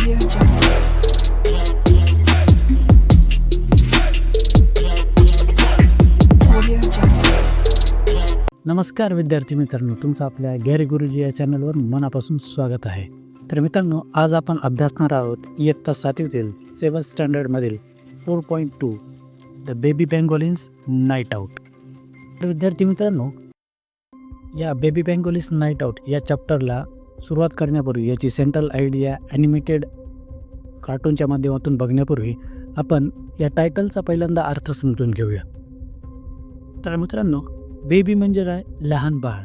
Audio Jungle. Audio Jungle. नमस्कार विद्यार्थी मित्रांनो, तुमचं आपल्या गॅरी गुरुजी या चॅनलवर मनापासून स्वागत आहे. तर मित्रांनो, आज आपण अभ्यासणार आहोत इयत्ता 7वीतील 7th स्टँडर्डमधील 4.2 the baby pangolins night out. तर विद्यार्थी मित्रांनो, या बेबी पेंगोलिन्स नाईट आऊट या चॅप्टरला सुरुवात करण्यापूर्वी, याची सेंट्रल आयडिया ॲनिमेटेड कार्टूनच्या माध्यमातून बघण्यापूर्वी आपण या टायटलचा पहिल्यांदा अर्थ समजून घेऊया. तर मित्रांनो, बेबी म्हणजे काय? लहान बाळ.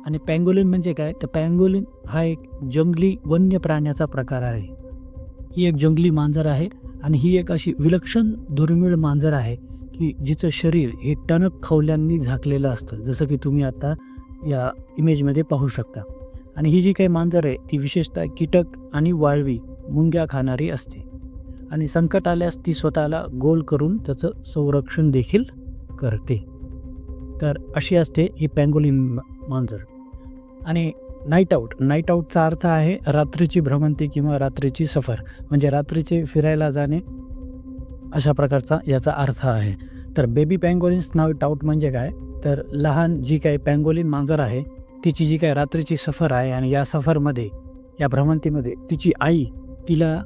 आणि पँगोलिन म्हणजे काय? तर पँगोलिन हा एक जंगली वन्य प्राण्याचा प्रकार आहे. ही एक जंगली मांजर आहे आणि ही एक अशी विलक्षण दुर्मिळ मांजर आहे की जिचं शरीर हे टणक खवल्यांनी झाकलेलं असतं, जसं की तुम्ही आता या इमेजमध्ये पाहू शकता. आणि ही जी काही मांजर आहे ती विशेषतः कीटक आणि वाळवी मुंग्या खाणारी असते आणि संकट आल्यास ती स्वतःला गोल करून त्याचं संरक्षण देखील करते. तर अशी असते ही पँगोलिन मांजर. आणि नाईट आऊटचा अर्थ आहे रात्रीची भ्रमंती किंवा रात्रीची सफर, म्हणजे रात्रीचे फिरायला जाणे, अशा प्रकारचा याचा अर्थ आहे. तर बेबी पँगोलिन्स नाईट आऊट म्हणजे काय? तर लहान जी काही पँगोलिन मांजर आहे तिची जी काही रात्रीची सफर आहे आणि या सफरमध्ये, या भ्रमंतीमध्ये तिची आई तिला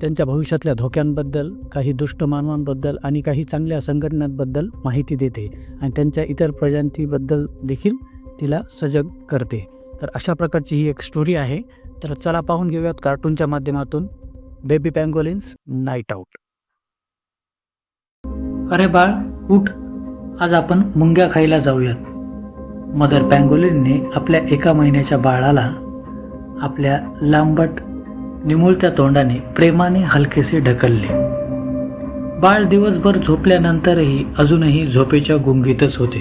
त्यांच्या भविष्यातल्या धोक्यांबद्दल, काही दुष्ट मानवांबद्दल आणि काही चांगल्या संघटनांबद्दल माहिती देते आणि त्यांच्या इतर प्रजातींबद्दल देखील तिला सजग करते. तर अशा प्रकारची ही एक स्टोरी आहे. तर चला पाहून घेऊयात कार्टूनच्या माध्यमातून बेबी पँगोलिन्स नाईट आऊट. अरे बाळ, उठ, आज आपण मुंग्या खायला जाऊयात. मदर पँगोलिनने आपल्या 1 महिन्याच्या बाळाला आपल्या लांबट निमुळत्या तोंडाने प्रेमाने हलकेसे ढकलले. बाळ दिवसभर झोपल्यानंतरही अजूनही झोपेच्या गुंगीतच होते.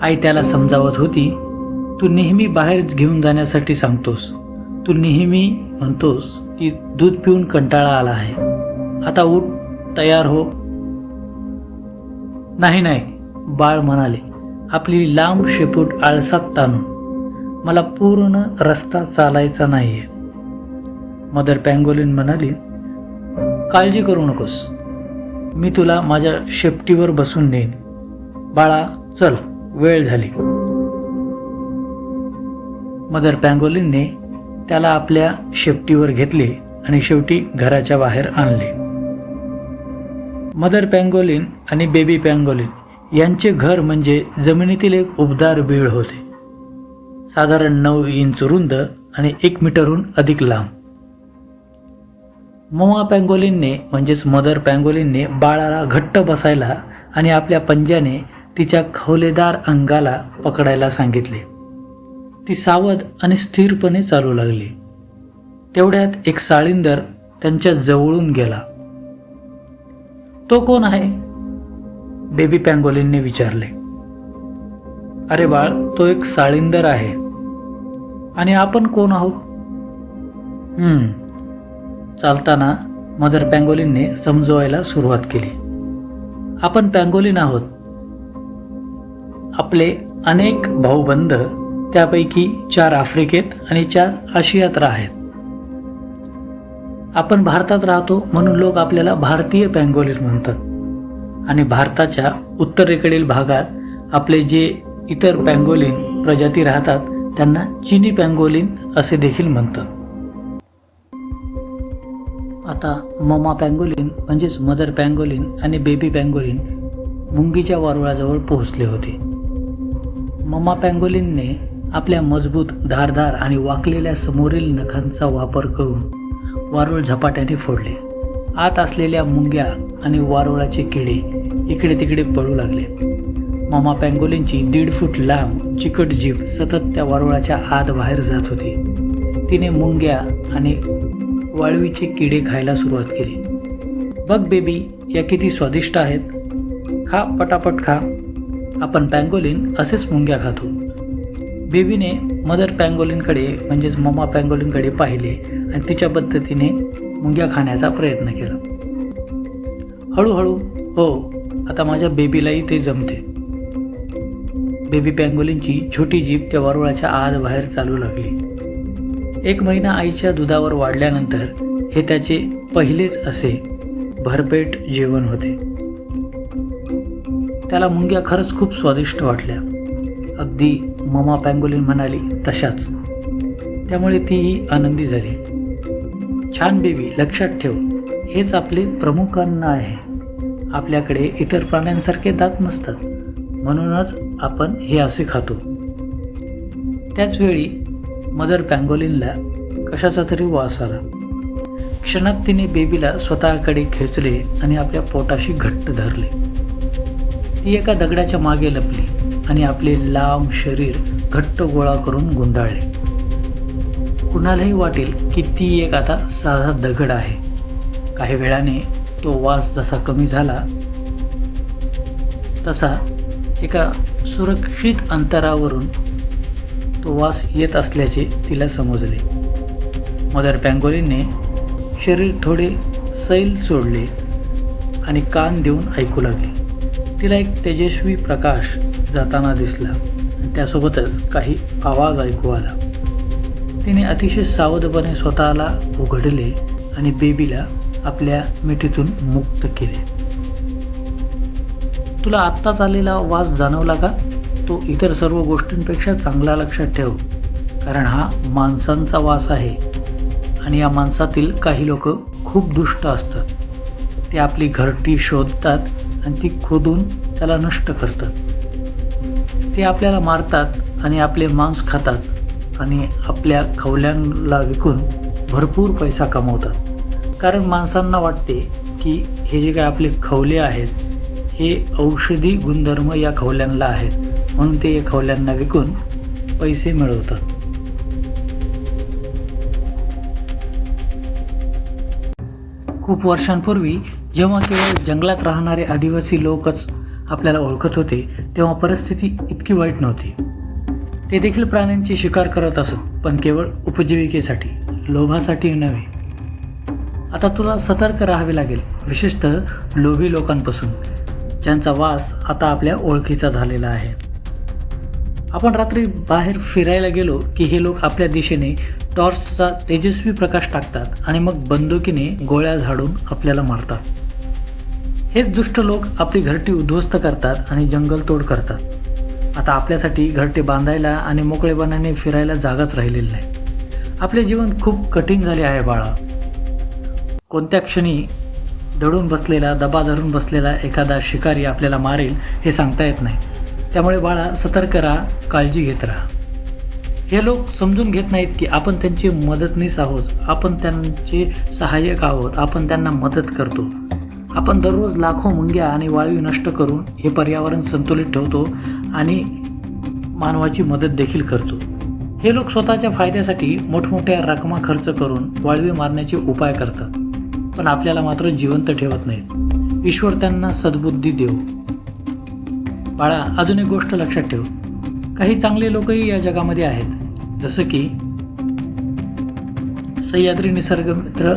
आई त्याला समजावत होती, तू नेहमी बाहेर घेऊन जाण्यासाठी सांगतोस, तू नेहमी म्हणतोस की दूध पिऊन कंटाळा आला आहे, आता उठ, तयार हो. नाही, बाळ म्हणाले, आपली लांब शेपूट आळसात ताणून, मला पूर्ण रस्ता चालायचा नाहीये. मदर पँगोलिन म्हणाली, काळजी करू नकोस, मी तुला माझ्या शेपटीवर बसून नेईन. बाळा, चल, वेळ झाली. मदर पँगोलिनने त्याला आपल्या शेपटीवर घेतले आणि शेवटी घराच्या बाहेर आणले. मदर पँगोलिन आणि बेबी पँगोलिन यांचे घर म्हणजे जमिनीतील एक उबदार बीळ होते, साधारण 9 इंच रुंद आणि 1 मीटरहून अधिक लांब. ममा पँगोलिनने म्हणजेच मदर पँगोलिनने बाळाला घट्ट बसायला आणि आपल्या पंजाने तिच्या खवलेदार अंगाला पकडायला सांगितले. ती सावध आणि स्थिरपणे चालू लागली. तेवढ्यात एक साळींदर त्यांच्या जवळून गेला. तो कोण आहे? बेबी पँगोलिनने विचारले. अरे बाळ, तो एक साळींदर आहे. आणि आपण कोण आहोत? चालताना मदर पँगोलिनने समजवायला सुरुवात केली. आपण पँगोलिन आहोत. आपले अनेक भाऊबंद, त्यापैकी 4 आफ्रिकेत आणि 4 आशियात आहेत. आपण भारतात राहतो म्हणून लोक आपल्याला भारतीय पँगोलिन म्हणतात. आणि भारताच्या उत्तरेकडील भागात आपले जे इतर पँगोलिन प्रजाती राहतात त्यांना चिनी पँगोलिन असे देखील म्हणतात. आता ममा पँगोलिन म्हणजेच मदर पँगोलिन आणि बेबी पँगोलिन मुंगीच्या वारुळाजवळ पोहोचले होते. ममा पँगोलिनने आपल्या मजबूत, धारदार आणि वाकलेल्या समोरील नखांचा वापर करून वारुळ झपाट्याने फोडले. आत असलेल्या मुंग्या आणि वारुळाचे किडे इकडे तिकडे पळू लागले. ममा पँगोलिनची 1.5 फूट लांब चिकट जीभ सतत त्या वारुळाच्या आत बाहेर जात होती. तिने मुंग्या आणि वाळवीचे किडे खायला सुरुवात केली. बघ बेबी, या किती स्वादिष्ट आहेत, खा, पटापट खा. आपण पँगोलिन असेच मुंग्या खातो. बेबीने मदर पँगोलिनकडे म्हणजेच ममा पँगोलिनकडे पाहिले आणि तिच्या पद्धतीने मुंग्या खाण्याचा प्रयत्न केला. हळूहळू, हो, आता माझ्या बेबीलाही ते जमते. बेबी पँगोलिनची छोटी जीभ त्या वारुळाच्या आत बाहेर चालू लागली. 1 महिना आईच्या दुधावर वाढल्यानंतर हे त्याचे पहिलेच असे भरपेट जेवण होते. त्याला मुंग्या खरंच खूप स्वादिष्ट वाटल्या, अगदी ममा पँगोलिन म्हणाली तशाच. त्यामुळे तीही आनंदी झाली. छान बेबी, लक्षात ठेव, हेच आपले प्रमुख अन्न आहे. आपल्याकडे इतर प्राण्यांसारखे दात नसतात, म्हणूनच आपण हे असे खातो. त्याचवेळी मदर पँगोलिनला कशाचा तरी वास आला. क्षणात तिने बेबीला स्वतःकडे खेचले आणि आपल्या पोटाशी घट्ट धरले. ती एका दगडाच्या मागे लपली आणि आपले लांब शरीर घट्ट गोळा करून गुंडाळले. कुणालाही वाटेल की ती एक आता साधा दगड आहे. काही वेळाने तो वास जसा कमी झाला तसा एका सुरक्षित अंतरावरून तो वास येत असल्याचे तिला समजले. मदर पँगोलिनने शरीर थोडे सैल सोडले आणि कान देऊन ऐकू लागले. तिला एक तेजस्वी प्रकाश जाताना दिसला आणि त्यासोबतच काही आवाज ऐकू आला. तिने अतिशय सावधपणे स्वतःला उघडले आणि बेबीला आपल्या मिठीतून मुक्त केले. तुला आत्ताच आलेला वास जाणवला का? तो इतर सर्व गोष्टींपेक्षा चांगला, लक्षात ठेव, कारण हा माणसांचा वास आहे आणि या माणसातील काही लोक खूप दुष्ट असतात. ते आपली घरटी शोधतात आणि ती खोदून त्याला नष्ट करतात. ते आपल्याला मारतात आणि आपले मांस खातात आणि आपल्या खवल्यांना विकून भरपूर पैसा कमवतात. कारण माणसांना वाटते की हे जे काय आपले खवले आहेत हे औषधी गुणधर्म या खवल्यांना आहेत, म्हणून ते या खवल्यांना विकून पैसे मिळवतात. खूप वर्षांपूर्वी जेव्हा केवळ जंगलात राहणारे आदिवासी लोकच आपल्याला ओळखत होते, तेव्हा परिस्थिती इतकी वाईट नव्हती. ते देखील प्राण्यांची शिकार करत असत, पण केवळ उपजीविकेसाठी, लोभासाठी नव्हे. आता तुला सतर्क राहावे लागेल, विशेषतः लोभी लोकांपासून, ज्यांचा वास आता आपल्या ओळखीचा झालेला आहे. आपण रात्री बाहेर फिरायला गेलो की हे लोक आपल्या दिशेने टॉर्चचा तेजस्वी प्रकाश टाकतात आणि मग बंदुकीने गोळ्या झाडून आपल्याला मारतात. हेच दुष्ट लोक आपली घरटी उद्ध्वस्त करतात आणि जंगलतोड करतात. आता आपल्यासाठी घरटे बांधायला आणि मोकळेपणाने फिरायला जागाच राहिलेली नाही. आपले जीवन खूप कठीण झाले आहे बाळा. कोणत्या क्षणी दडून बसलेला, दबा धरून बसलेला एखादा शिकारी आपल्याला मारेल हे सांगता येत नाही. त्यामुळे बाळा, सतर्क राहा, काळजी घेत राहा. हे लोक समजून घेत नाहीत की आपण त्यांचे मदतनीस आहोत, आपण त्यांचे सहाय्यक आहोत, आपण त्यांना मदत करतो. आपण दररोज लाखो मुंग्या आणि वाळवी नष्ट करून हे पर्यावरण संतुलित ठेवतो आणि मानवाची मदत देखील करतो. हे लोक स्वतःच्या फायद्यासाठी मोठमोठ्या रकमा खर्च करून वाळवी मारण्याचे उपाय करतात, पण आपल्याला मात्र जिवंत ठेवत नाहीत. ईश्वर त्यांना सद्बुद्धी देव. बाळा, अजून एक गोष्ट लक्षात ठेव, काही चांगले लोकही या जगामध्ये आहेत, जसं की सह्याद्री निसर्गमित्र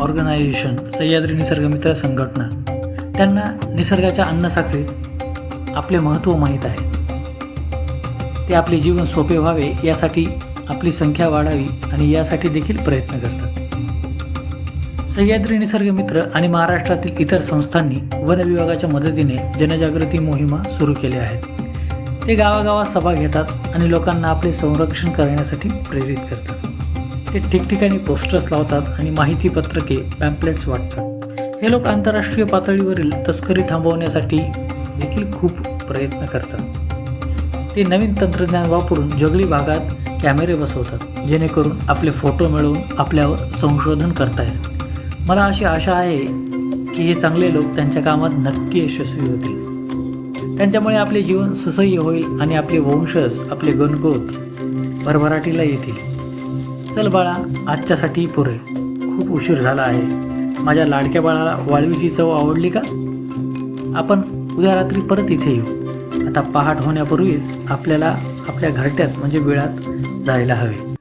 ऑर्गनायझेशन, सह्याद्री निसर्गमित्र संघटना. त्यांना निसर्गाच्या अन्नसाखळीत आपले महत्त्व माहीत आहे. ते आपले जीवन सोपे व्हावे यासाठी आपली संख्या वाढावी आणि यासाठी देखील प्रयत्न करतात. सह्याद्री निसर्गमित्र आणि महाराष्ट्रातील इतर संस्थांनी वन विभागाच्या मदतीने जनजागृती मोहिमा सुरू केल्या आहेत. ते गावागावात सभा घेतात आणि लोकांना आपले संरक्षण करण्यासाठी प्रेरित करतात. ते ठिकठिकाणी पोस्टर्स लावतात आणि माहिती पत्रके, पॅम्पलेट्स वाटतात. हे लोक आंतरराष्ट्रीय पातळीवरील तस्करी थांबवण्यासाठी देखील खूप प्रयत्न करतात. ते नवीन तंत्रज्ञान वापरून जंगली भागात कॅमेरे बसवतात, जेणेकरून आपले फोटो मिळवून आपल्यावर संशोधन करता येईल. मला अशी आशा आहे की हे चांगले लोक त्यांच्या कामात नक्की यशस्वी होतील. त्यांच्यामुळे आपले जीवन सुसह्य होईल आणि आपले वंशज, आपले गणगोत भरभराटीला येतील. चल बाळा, आजच्यासाठी पुरे. खूप उशीर झाला आहे. माझ्या लाडक्या बाळाला वाळवीची चव आवडली का? आपण उद्या रात्री परत इथे येऊ. आता पहाट होण्यापूर्वीच आपल्याला आपल्या घरट्यात म्हणजे बिळात जायला हवे.